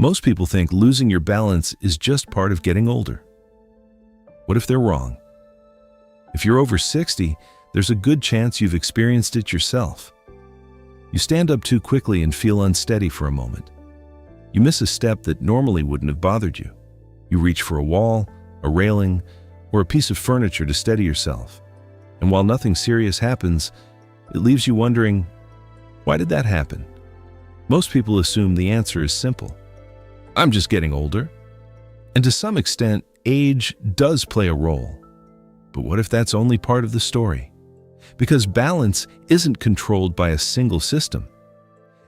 Most people think losing your balance is just part of getting older. What if they're wrong? If you're over 60, there's a good chance you've experienced it yourself. You stand up too quickly and feel unsteady for a moment. You miss a step that normally wouldn't have bothered you. You reach for a wall, a railing, or a piece of furniture to steady yourself. And while nothing serious happens, it leaves you wondering, why did that happen? Most people assume the answer is simple. I'm just getting older. And to some extent, age does play a role. But what if that's only part of the story? Because balance isn't controlled by a single system.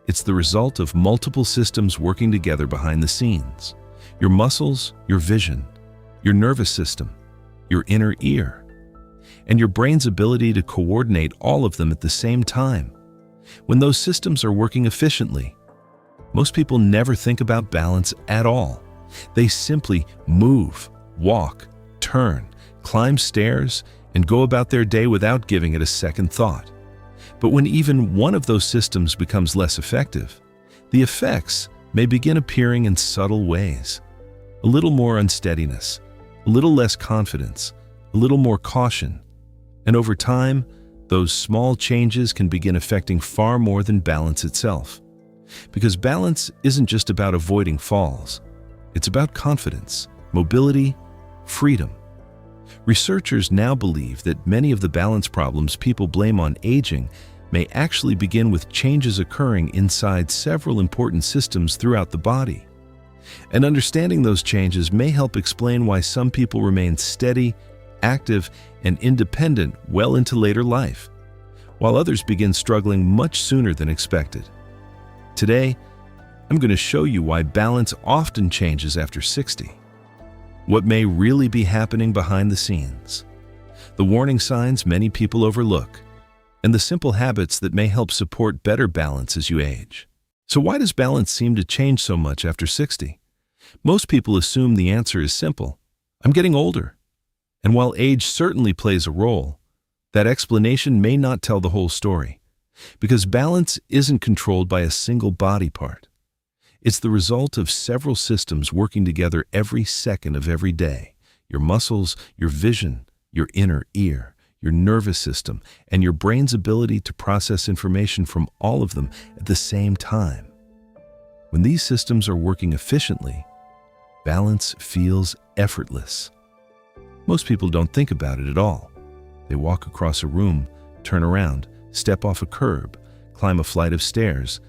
It's the result of multiple systems working together behind the scenes. Your muscles, your vision, your nervous system, your inner ear, and your brain's ability to coordinate all of them at the same time. When those systems are working efficiently, most people never think about balance at all. They simply move, walk, turn, climb stairs, and go about their day without giving it a second thought. But when even one of those systems becomes less effective, the effects may begin appearing in subtle ways. A little more unsteadiness, a little less confidence, a little more caution. And over time, those small changes can begin affecting far more than balance itself. Because balance isn't just about avoiding falls. It's about confidence, mobility, freedom. Researchers now believe that many of the balance problems people blame on aging may actually begin with changes occurring inside several important systems throughout the body. And understanding those changes may help explain why some people remain steady, active, and independent well into later life, while others begin struggling much sooner than expected. Today, I'm going to show you why balance often changes after 60. What may really be happening behind the scenes, the warning signs many people overlook, and the simple habits that may help support better balance as you age. So why does balance seem to change so much after 60? Most people assume the answer is simple. I'm getting older. And while age certainly plays a role, that explanation may not tell the whole story, because balance isn't controlled by a single body part. It's the result of several systems working together every second of every day. Your muscles, your vision, your inner ear, your nervous system, and your brain's ability to process information from all of them at the same time. When these systems are working efficiently, balance feels effortless. Most people don't think about it at all. They walk across a room, turn around, step off a curb, climb a flight of stairs,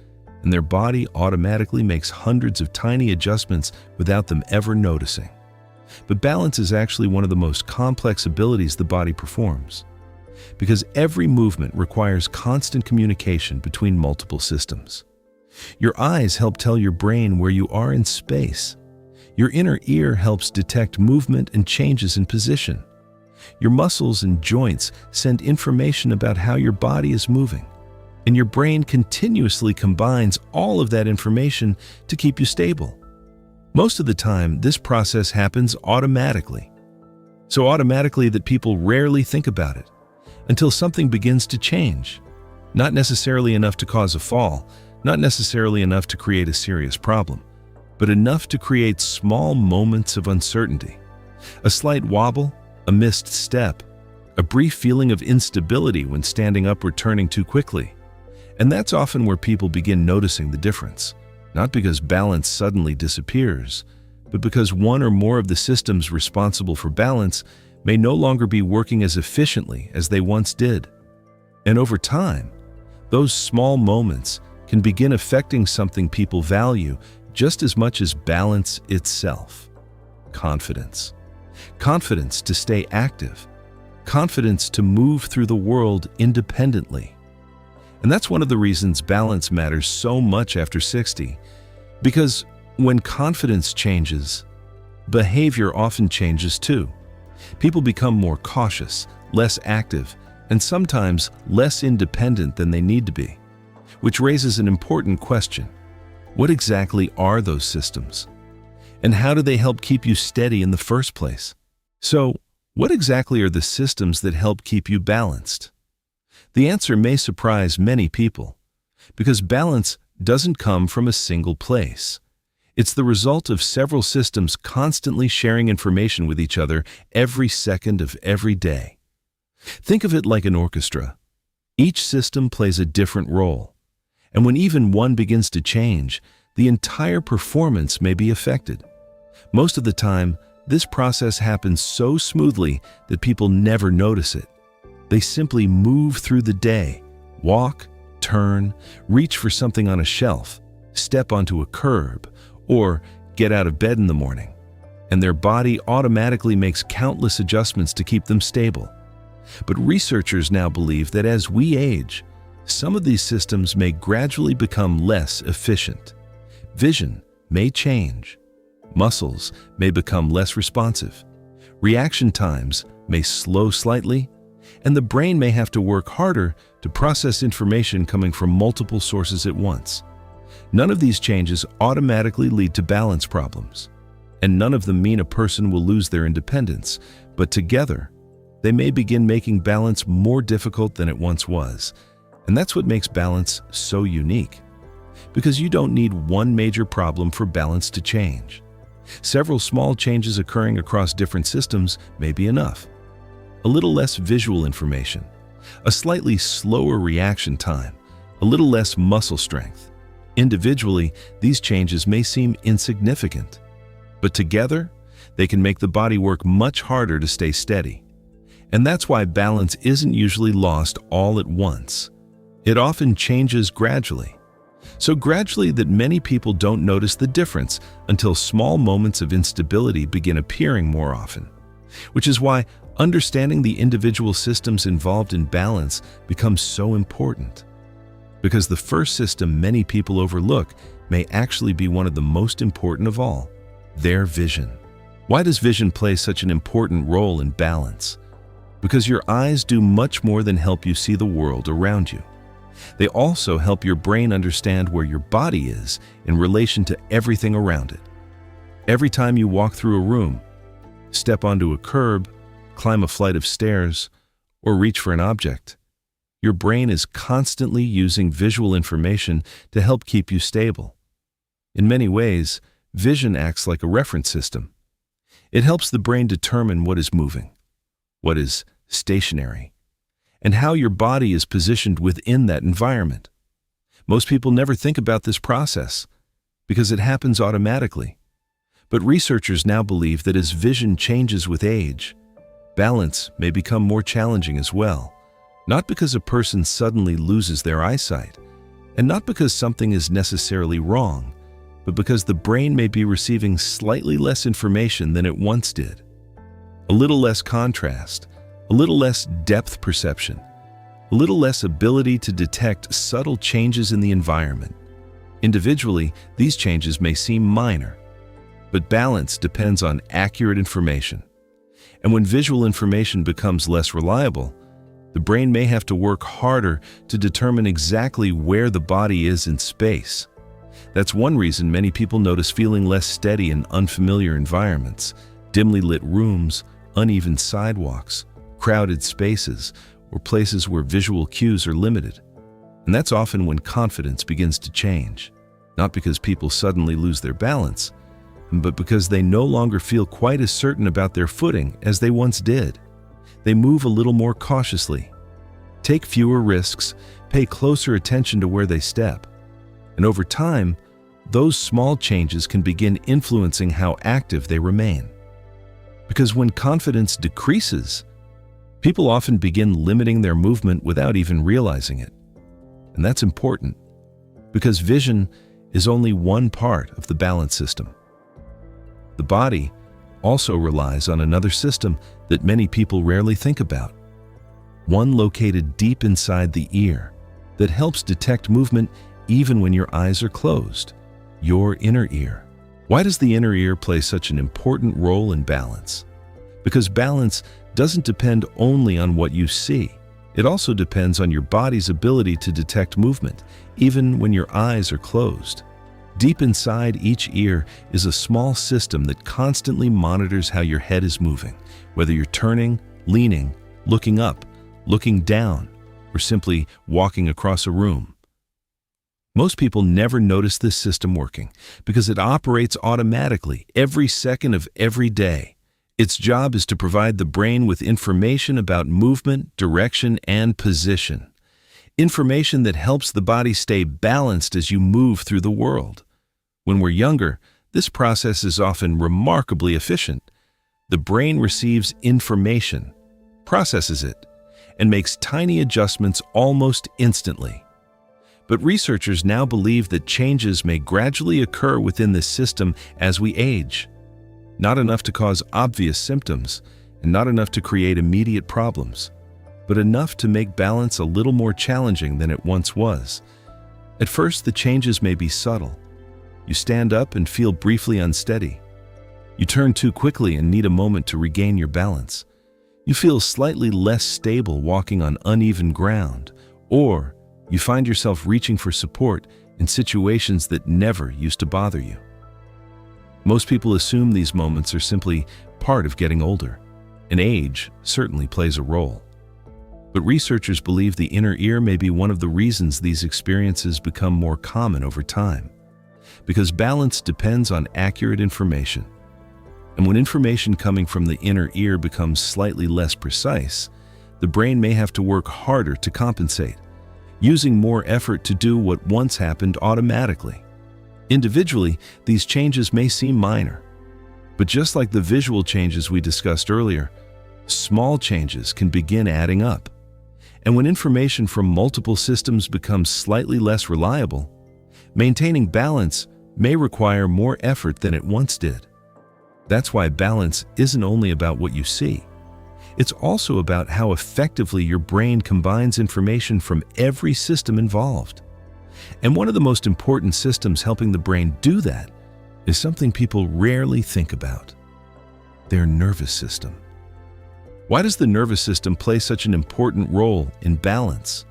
and their body automatically makes hundreds of tiny adjustments without them ever noticing. But balance is actually one of the most complex abilities the body performs, because every movement requires constant communication between multiple systems. Your eyes help tell your brain where you are in space. Your inner ear helps detect movement and changes in position. Your muscles and joints send information about how your body is moving. And your brain continuously combines all of that information to keep you stable. Most of the time, this process happens automatically. So automatically that people rarely think about it, until something begins to change. Not necessarily enough to cause a fall, not necessarily enough to create a serious problem, but enough to create small moments of uncertainty. A slight wobble, a missed step, a brief feeling of instability when standing up or turning too quickly. And that's often where people begin noticing the difference, not because balance suddenly disappears, but because one or more of the systems responsible for balance may no longer be working as efficiently as they once did. And over time, those small moments can begin affecting something people value just as much as balance itself. Confidence. Confidence to stay active. Confidence to move through the world independently. And that's one of the reasons balance matters so much after 60, because when confidence changes, behavior often changes too. People become more cautious, less active, and sometimes less independent than they need to be, which raises an important question. What exactly are those systems? And how do they help keep you steady in the first place? So, what exactly are the systems that help keep you balanced? The answer may surprise many people, because balance doesn't come from a single place. It's the result of several systems constantly sharing information with each other every second of every day. Think of it like an orchestra. Each system plays a different role, and when even one begins to change, the entire performance may be affected. Most of the time, this process happens so smoothly that people never notice it. They simply move through the day, walk, turn, reach for something on a shelf, step onto a curb, or get out of bed in the morning, and their body automatically makes countless adjustments to keep them stable. But researchers now believe that as we age, some of these systems may gradually become less efficient. Vision may change, muscles may become less responsive, reaction times may slow slightly, and the brain may have to work harder to process information coming from multiple sources at once. None of these changes automatically lead to balance problems, and none of them mean a person will lose their independence, but together, they may begin making balance more difficult than it once was. And that's what makes balance so unique. Because you don't need one major problem for balance to change. Several small changes occurring across different systems may be enough. A little less visual information, a slightly slower reaction time, a little less muscle strength. Individually, these changes may seem insignificant, but together, they can make the body work much harder to stay steady. And that's why balance isn't usually lost all at once. It often changes gradually. So gradually that many people don't notice the difference until small moments of instability begin appearing more often. Which is why understanding the individual systems involved in balance becomes so important. Because the first system many people overlook may actually be one of the most important of all, their vision. Why does vision play such an important role in balance? Because your eyes do much more than help you see the world around you. They also help your brain understand where your body is in relation to everything around it. Every time you walk through a room, step onto a curb, climb a flight of stairs, or reach for an object, your brain is constantly using visual information to help keep you stable. In many ways, vision acts like a reference system. It helps the brain determine what is moving, what is stationary, and how your body is positioned within that environment. Most people never think about this process because it happens automatically. But researchers now believe that as vision changes with age, balance may become more challenging as well. Not because a person suddenly loses their eyesight, and not because something is necessarily wrong, but because the brain may be receiving slightly less information than it once did. A little less contrast, a little less depth perception, a little less ability to detect subtle changes in the environment. Individually, these changes may seem minor, but balance depends on accurate information. And when visual information becomes less reliable, the brain may have to work harder to determine exactly where the body is in space. That's one reason many people notice feeling less steady in unfamiliar environments, dimly lit rooms, uneven sidewalks, crowded spaces, or places where visual cues are limited. And that's often when confidence begins to change, not because people suddenly lose their balance, but because they no longer feel quite as certain about their footing as they once did. They move a little more cautiously, take fewer risks, pay closer attention to where they step. And over time, those small changes can begin influencing how active they remain. Because when confidence decreases, people often begin limiting their movement without even realizing it. And that's important, because vision is only one part of the balance system. The body also relies on another system that many people rarely think about. One located deep inside the ear that helps detect movement even when your eyes are closed, your inner ear. Why does the inner ear play such an important role in balance? Because balance doesn't depend only on what you see. It also depends on your body's ability to detect movement, even when your eyes are closed. Deep inside each ear is a small system that constantly monitors how your head is moving, whether you're turning, leaning, looking up, looking down, or simply walking across a room. Most people never notice this system working because it operates automatically every second of every day. Its job is to provide the brain with information about movement, direction, and position. Information that helps the body stay balanced as you move through the world. When we're younger, this process is often remarkably efficient. The brain receives information, processes it, and makes tiny adjustments almost instantly. But researchers now believe that changes may gradually occur within this system as we age. Not enough to cause obvious symptoms, and not enough to create immediate problems, but enough to make balance a little more challenging than it once was. At first, the changes may be subtle. You stand up and feel briefly unsteady. You turn too quickly and need a moment to regain your balance. You feel slightly less stable walking on uneven ground, or you find yourself reaching for support in situations that never used to bother you. Most people assume these moments are simply part of getting older, and age certainly plays a role. But researchers believe the inner ear may be one of the reasons these experiences become more common over time, because balance depends on accurate information. And when information coming from the inner ear becomes slightly less precise, the brain may have to work harder to compensate, using more effort to do what once happened automatically. Individually, these changes may seem minor, but just like the visual changes we discussed earlier, small changes can begin adding up. And when information from multiple systems becomes slightly less reliable, maintaining balance may require more effort than it once did. That's why balance isn't only about what you see. It's also about how effectively your brain combines information from every system involved. And one of the most important systems helping the brain do that is something people rarely think about: their nervous system. Why does the nervous system play such an important role in balance?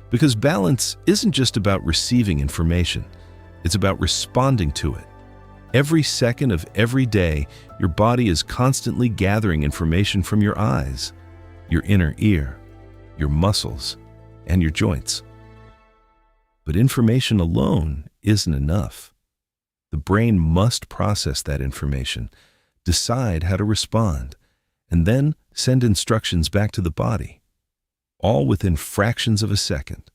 Because balance isn't just about receiving information, it's about responding to it. Every second of every day, your body is constantly gathering information from your eyes, your inner ear, your muscles, and your joints. But information alone isn't enough. The brain must process that information, decide how to respond, and then send instructions back to the body, all within fractions of a second.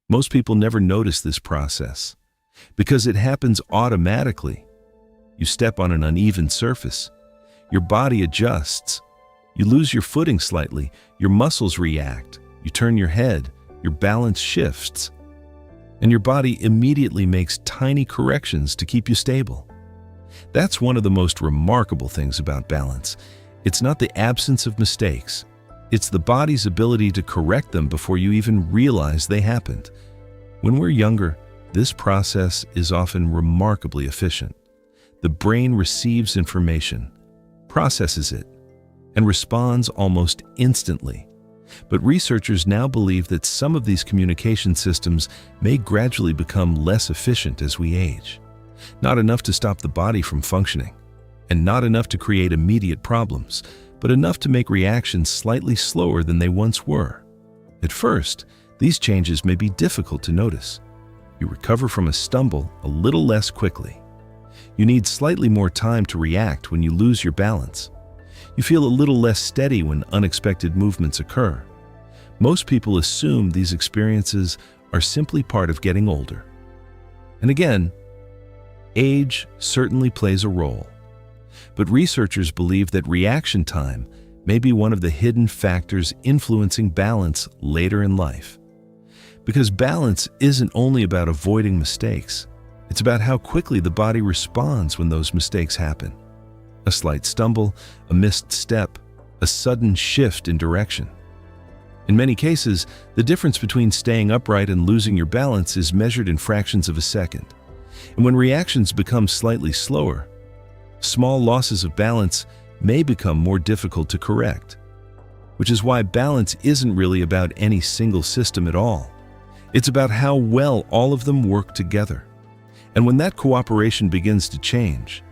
Most people never notice this process because it happens automatically. You step on an uneven surface, your body adjusts, you lose your footing slightly, your muscles react, you turn your head, your balance shifts, and your body immediately makes tiny corrections to keep you stable. That's one of the most remarkable things about balance. It's not the absence of mistakes. It's the body's ability to correct them before you even realize they happened. When we're younger, this process is often remarkably efficient. The brain receives information, processes it, and responds almost instantly. But researchers now believe that some of these communication systems may gradually become less efficient as we age. Not enough to stop the body from functioning, and not enough to create immediate problems, but enough to make reactions slightly slower than they once were. At first, these changes may be difficult to notice. You recover from a stumble a little less quickly. You need slightly more time to react when you lose your balance. You feel a little less steady when unexpected movements occur. Most people assume these experiences are simply part of getting older. And again, age certainly plays a role. But researchers believe that reaction time may be one of the hidden factors influencing balance later in life. Because balance isn't only about avoiding mistakes, it's about how quickly the body responds when those mistakes happen. A slight stumble, a missed step, a sudden shift in direction. In many cases, the difference between staying upright and losing your balance is measured in fractions of a second. And when reactions become slightly slower, small losses of balance may become more difficult to correct. Which is why balance isn't really about any single system at all. It's about how well all of them work together. And when that cooperation begins to change,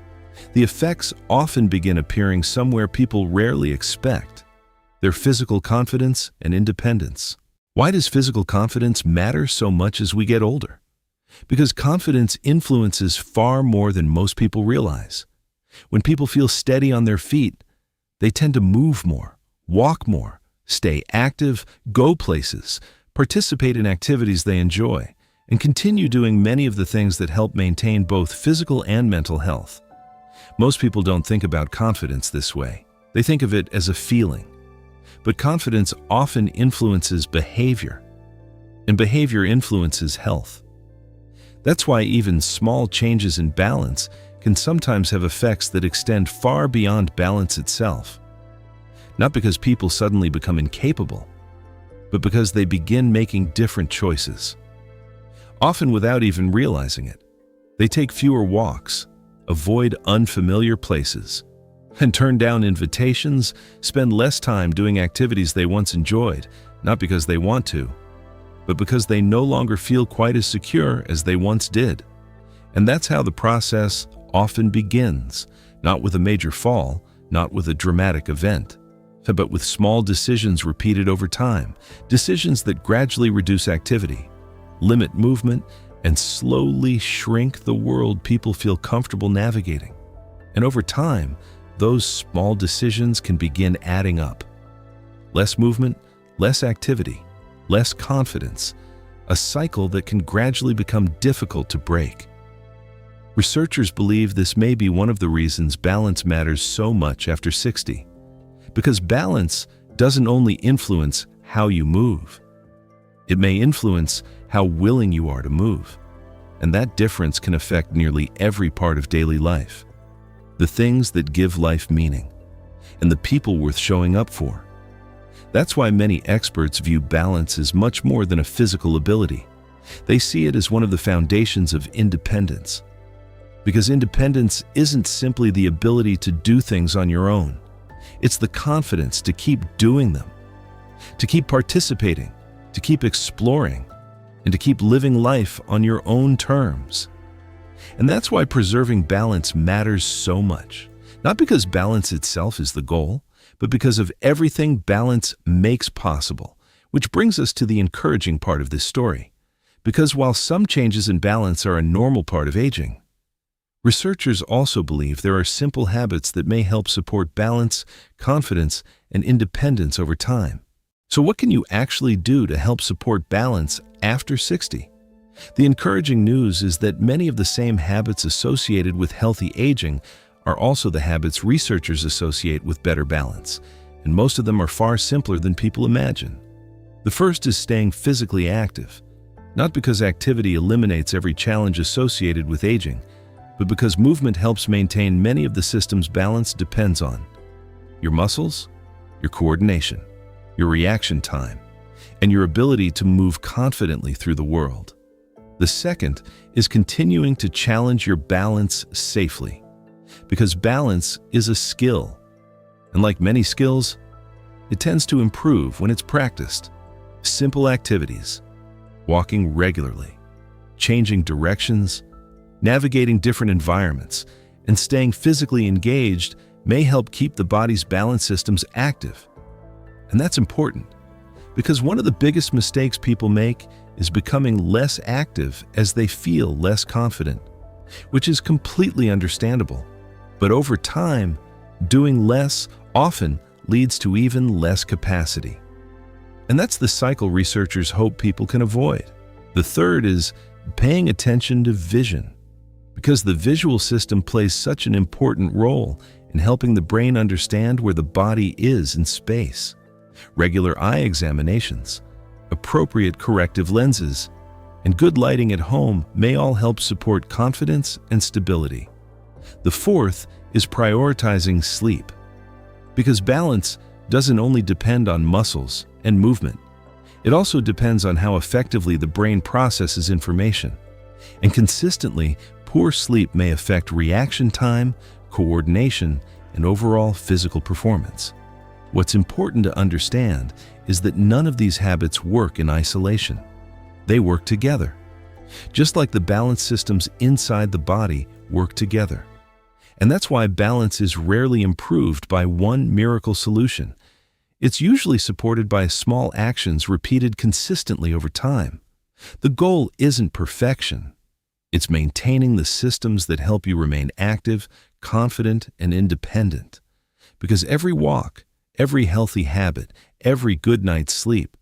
the effects often begin appearing somewhere people rarely expect: their physical confidence and independence. Why does physical confidence matter so much as we get older? Because confidence influences far more than most people realize. When people feel steady on their feet, they tend to move more, walk more, stay active, go places, participate in activities they enjoy, and continue doing many of the things that help maintain both physical and mental health. Most people don't think about confidence this way. They think of it as a feeling. But confidence often influences behavior, and behavior influences health. That's why even small changes in balance can sometimes have effects that extend far beyond balance itself. Not because people suddenly become incapable, but because they begin making different choices. Often without even realizing it. They take fewer walks, avoid unfamiliar places, and turn down invitations, spend less time doing activities they once enjoyed, not because they want to, but because they no longer feel quite as secure as they once did. And that's how the process often begins, not with a major fall, not with a dramatic event, but with small decisions repeated over time, decisions that gradually reduce activity, limit movement, and slowly shrink the world people feel comfortable navigating. And over time, those small decisions can begin adding up. Less movement, less activity, less confidence, a cycle that can gradually become difficult to break. Researchers believe this may be one of the reasons balance matters so much after 60. Because balance doesn't only influence how you move, it may influence how willing you are to move. And that difference can affect nearly every part of daily life. The things that give life meaning, and the people worth showing up for. That's why many experts view balance as much more than a physical ability. They see it as one of the foundations of independence. Because independence isn't simply the ability to do things on your own. It's the confidence to keep doing them, to keep participating, to keep exploring, and to keep living life on your own terms. And that's why preserving balance matters so much. Not because balance itself is the goal, but because of everything balance makes possible, which brings us to the encouraging part of this story. Because while some changes in balance are a normal part of aging, researchers also believe there are simple habits that may help support balance, confidence, and independence over time. So what can you actually do to help support balance after 60? The encouraging news is that many of the same habits associated with healthy aging are also the habits researchers associate with better balance, and most of them are far simpler than people imagine. The first is staying physically active, not because activity eliminates every challenge associated with aging, but because movement helps maintain many of the systems balance depends on: your muscles, your coordination, your reaction time, and your ability to move confidently through the world. The second is continuing to challenge your balance safely, because balance is a skill, and like many skills, it tends to improve when it's practiced. Simple activities, walking regularly, changing directions, navigating different environments, and staying physically engaged may help keep the body's balance systems active. And that's important, because one of the biggest mistakes people make is becoming less active as they feel less confident, which is completely understandable. But over time, doing less often leads to even less capacity. And that's the cycle researchers hope people can avoid. The third is paying attention to vision, because the visual system plays such an important role in helping the brain understand where the body is in space. Regular eye examinations, appropriate corrective lenses, and good lighting at home may all help support confidence and stability. The fourth is prioritizing sleep, because balance doesn't only depend on muscles and movement. It also depends on how effectively the brain processes information. And consistently, poor sleep may affect reaction time, coordination, and overall physical performance. What's important to understand is that none of these habits work in isolation. They work together, just like the balance systems inside the body work together. And that's why balance is rarely improved by one miracle solution. It's usually supported by small actions repeated consistently over time. The goal isn't perfection, It's maintaining the systems that help you remain active, confident, and independent. Because every walk, every healthy habit, every good night's sleep,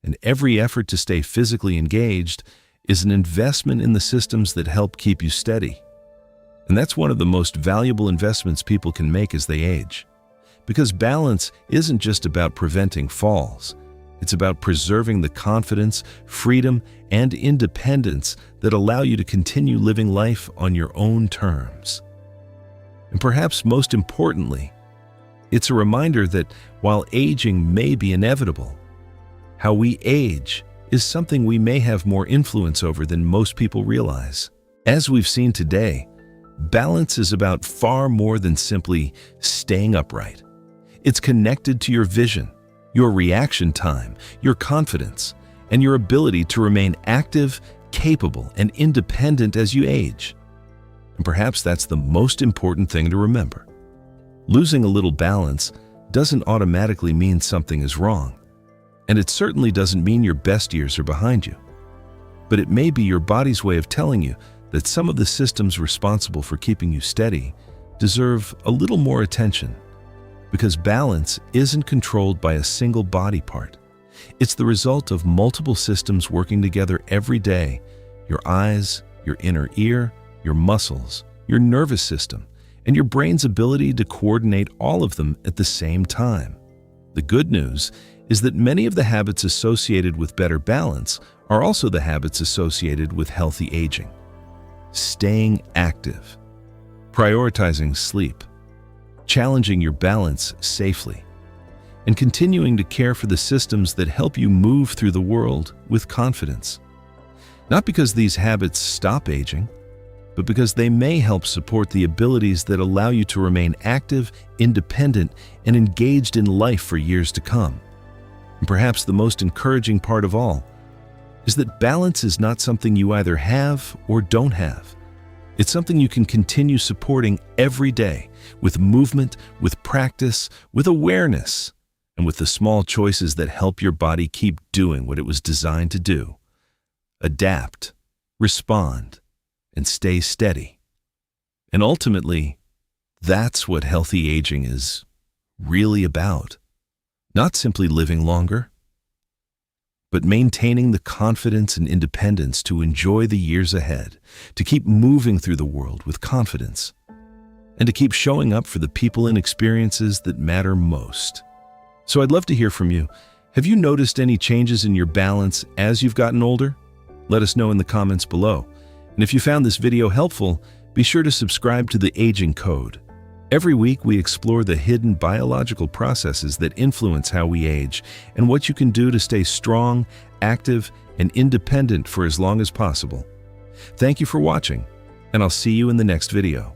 and every effort to stay physically engaged is an investment in the systems that help keep you steady. And that's one of the most valuable investments people can make as they age. Because balance isn't just about preventing falls. It's about preserving the confidence, freedom, and independence that allow you to continue living life on your own terms. And perhaps most importantly, it's a reminder that while aging may be inevitable, how we age is something we may have more influence over than most people realize. As we've seen today, balance is about far more than simply staying upright. It's connected to your vision, your reaction time, your confidence, and your ability to remain active, capable, and independent as you age. And perhaps that's the most important thing to remember. Losing a little balance doesn't automatically mean something is wrong, and it certainly doesn't mean your best years are behind you. But it may be your body's way of telling you that some of the systems responsible for keeping you steady deserve a little more attention. Because balance isn't controlled by a single body part. It's the result of multiple systems working together every day: your eyes, your inner ear, your muscles, your nervous system, and your brain's ability to coordinate all of them at the same time. The good news is that many of the habits associated with better balance are also the habits associated with healthy aging. Staying active, prioritizing sleep, challenging your balance safely, and continuing to care for the systems that help you move through the world with confidence. Not because these habits stop aging, but because they may help support the abilities that allow you to remain active, independent, and engaged in life for years to come. And perhaps the most encouraging part of all is that balance is not something you either have or don't have. It's something you can continue supporting every day with movement, with practice, with awareness, and with the small choices that help your body keep doing what it was designed to do. Adapt, respond, and stay steady. And ultimately, that's what healthy aging is really about. Not simply living longer, but maintaining the confidence and independence to enjoy the years ahead, to keep moving through the world with confidence, and to keep showing up for the people and experiences that matter most. So I'd love to hear from you. Have you noticed any changes in your balance as you've gotten older? Let us know in the comments below. And if you found this video helpful, be sure to subscribe to the Aging Code. Every week, we explore the hidden biological processes that influence how we age and what you can do to stay strong, active, and independent for as long as possible. Thank you for watching, and I'll see you in the next video.